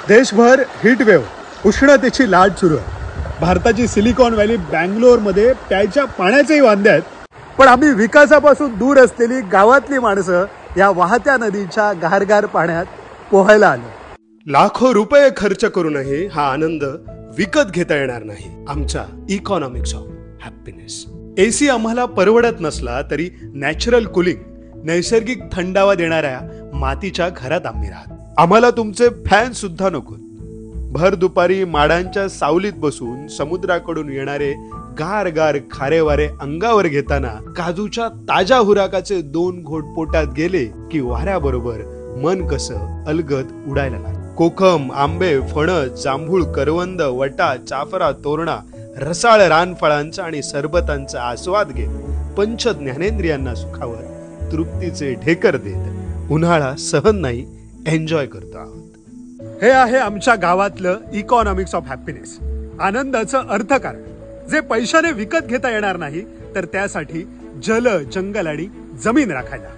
देशभर हीटवेव्ह उष्णतेची लाट सुरू आहे। भारताची सिलिकॉन व्हॅली बँगलोरमध्ये प्यायच्या पाण्याचेही वांदे आहेत। पण आम्ही विकासापासून दूर असलेली गावातली माणसं या वाहत्या नदीच्या गारगार पाण्यात पोहायला आलो। लाखो रुपये खर्च करूनही हा आनंद विकत घेता येणार नाही। आमच्या इकॉनॉमिक्स ऑफ हॅपीनेस। एसी आम्हाला परवडत नसला तरी नॅचरल कुलिंग नैसर्गिक थंडावा देणाऱ्या मातीच्या घरात आम्ही राहत। आम्हाला तुमचे फॅन सुद्धा नको। भर दुपारी माडांच्या सावलीत बसून समुद्राकडून येणारे गार गार खारे वारे अंगावर घेताना काजूच्या ताज्या हुराकाचे 2 घोट पोटात गेले की वाऱ्याबरोबर मन कसं अलगद उडायला लागलं। कोकम, आंबे, फणस, जांभूळ, करवंद, वटा, चाफरा, तोरणा, रसाळ रानफळांचा आणि सरबतांचा आस्वाद घेत पंच ज्ञानेंद्रियांना सुखावत तृप्तीचे ढेकर देत उन्हाळा सहन नाही एन्जॉय करतो आहोत। हे आहे आमच्या गावातलं इकॉनॉमिक्स ऑफ हॅपीनेस, आनंदाचं अर्थकारण, जे पैशाने विकत घेता येणार नाही तर त्यासाठी जल, जंगल आणि जमीन राखायला